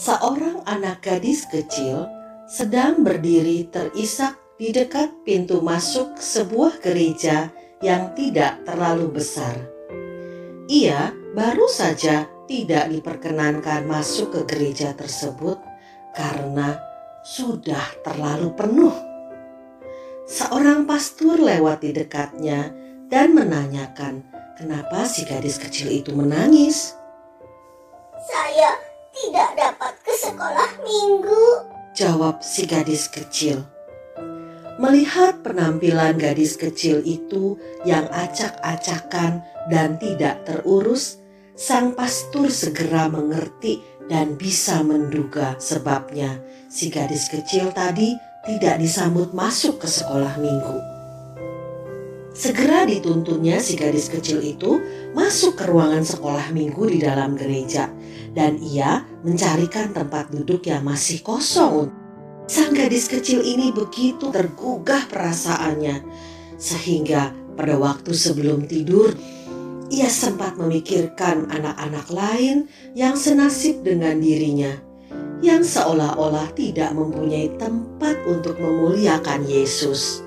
Seorang anak gadis kecil sedang berdiri terisak di dekat pintu masuk sebuah gereja yang tidak terlalu besar. Ia baru saja tidak diperkenankan masuk ke gereja tersebut karena sudah terlalu penuh. Seorang pastor lewat di dekatnya dan menanyakan kenapa si gadis kecil itu menangis. "Saya tidak dapat ke sekolah minggu," jawab si gadis kecil. Melihat penampilan gadis kecil itu yang acak-acakan dan tidak terurus, sang pastor segera mengerti dan bisa menduga sebabnya si gadis kecil tadi tidak disambut masuk ke sekolah minggu. Segera dituntunnya si gadis kecil itu masuk ke ruangan sekolah minggu di dalam gereja, dan ia mencarikan tempat duduk yang masih kosong. Sang gadis kecil ini begitu tergugah perasaannya, sehingga pada waktu sebelum tidur, ia sempat memikirkan anak-anak lain yang senasib dengan dirinya, yang seolah-olah tidak mempunyai tempat untuk memuliakan Yesus.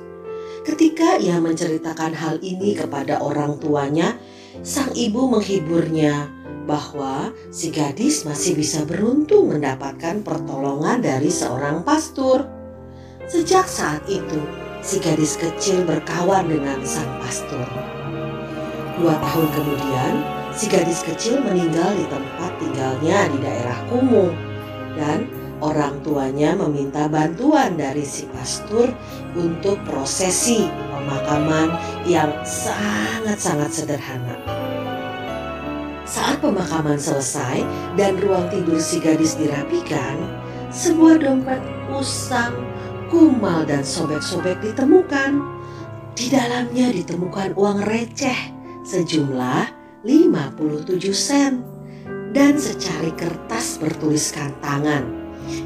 Ketika ia menceritakan hal ini kepada orang tuanya, sang ibu menghiburnya bahwa si gadis masih bisa beruntung mendapatkan pertolongan dari seorang pastor. Sejak saat itu, si gadis kecil berkawan dengan sang pastor. 2 tahun kemudian, si gadis kecil meninggal di tempat tinggalnya di daerah kumuh, dan orang tuanya meminta bantuan dari si pastor untuk prosesi pemakaman yang sangat-sangat sederhana. Saat pemakaman selesai dan ruang tidur si gadis dirapikan, sebuah dompet usang, kumal dan sobek-sobek ditemukan. Di dalamnya ditemukan uang receh sejumlah 57 sen dan secari kertas bertuliskan tangan,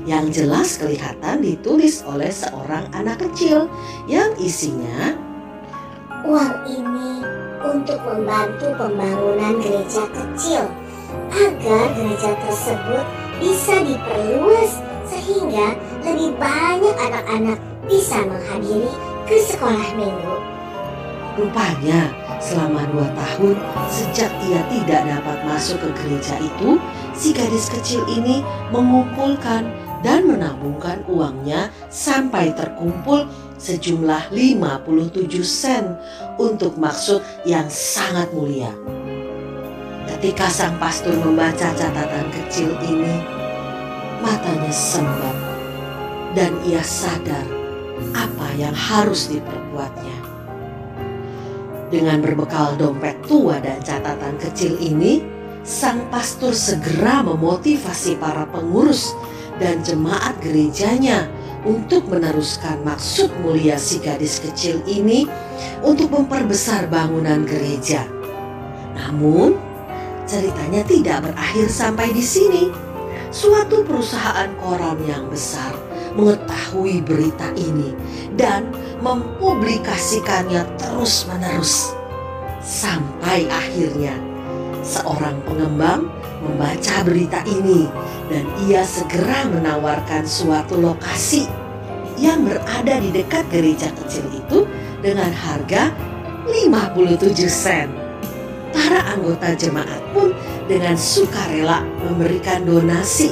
yang jelas kelihatan ditulis oleh seorang anak kecil yang isinya, "Uang ini untuk membantu pembangunan gereja kecil agar gereja tersebut bisa diperluas sehingga lebih banyak anak-anak bisa menghadiri ke sekolah minggu." Rupanya selama 2 tahun sejak ia tidak dapat masuk ke gereja itu, si gadis kecil ini mengumpulkan dan menabungkan uangnya sampai terkumpul sejumlah 57 sen untuk maksud yang sangat mulia. Ketika sang pastor membaca catatan kecil ini, matanya sembab dan ia sadar apa yang harus diperbuatnya. Dengan berbekal dompet tua dan catatan kecil ini, sang pastor segera memotivasi para pengurus dan jemaat gerejanya untuk meneruskan maksud mulia si gadis kecil ini untuk memperbesar bangunan gereja. Namun, ceritanya tidak berakhir sampai di sini. Suatu perusahaan koran yang besar mengetahui berita ini dan mempublikasikannya terus-menerus. Sampai akhirnya seorang pengembang membaca berita ini dan ia segera menawarkan suatu lokasi yang berada di dekat gereja kecil itu dengan harga 57 sen. Para anggota jemaat pun dengan sukarela memberikan donasi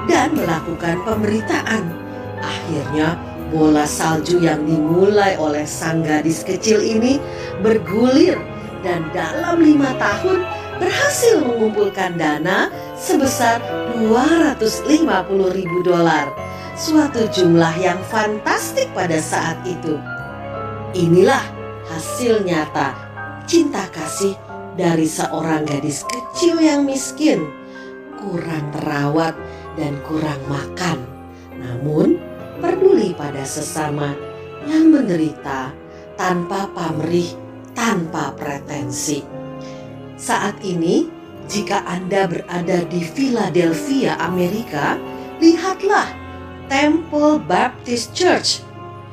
dan melakukan pemberitaan. Akhirnya bola salju yang dimulai oleh sang gadis kecil ini bergulir dan dalam 5 tahun berhasil mengumpulkan dana sebesar $250.000, suatu jumlah yang fantastik pada saat itu. Inilah hasil nyata cinta kasih dari seorang gadis kecil yang miskin, kurang terawat dan kurang makan, namun peduli pada sesama yang menderita tanpa pamrih, tanpa pretensi. Saat ini, jika Anda berada di Philadelphia, Amerika, lihatlah Temple Baptist Church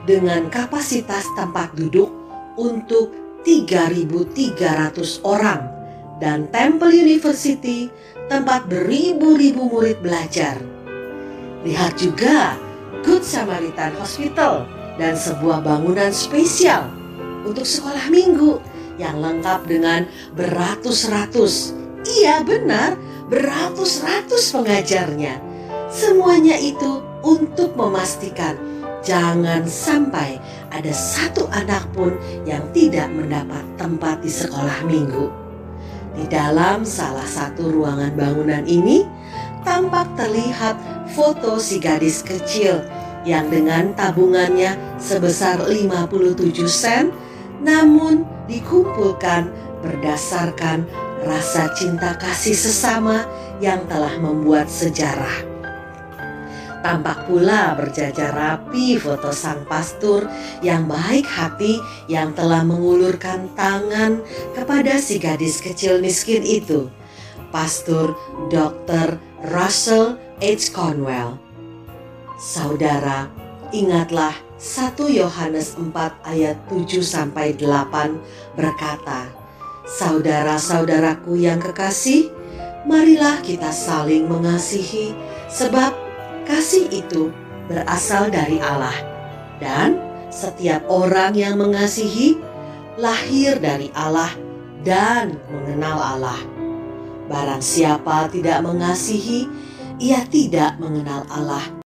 dengan kapasitas tempat duduk untuk 3.300 orang dan Temple University tempat beribu-ribu murid belajar. Lihat juga Good Samaritan Hospital dan sebuah bangunan spesial untuk sekolah minggu yang lengkap dengan beratus-ratus, iya benar, beratus-ratus pengajarnya. Semuanya itu untuk memastikan jangan sampai ada satu anak pun yang tidak mendapat tempat di sekolah minggu. Di dalam salah satu ruangan bangunan ini tampak terlihat foto si gadis kecil yang dengan tabungannya sebesar 57 sen namun dikumpulkan berdasarkan rasa cinta kasih sesama yang telah membuat sejarah. Tampak pula berjajar rapi foto sang pastor yang baik hati yang telah mengulurkan tangan kepada si gadis kecil miskin itu, Pastor Dr. Russell H. Conwell. Saudara, ingatlah 1 Yohanes 4 ayat 7-8 berkata, "Saudara-saudaraku yang kekasih, marilah kita saling mengasihi, sebab kasih itu berasal dari Allah, dan setiap orang yang mengasihi lahir dari Allah dan mengenal Allah. Barang siapa tidak mengasihi, ia tidak mengenal Allah,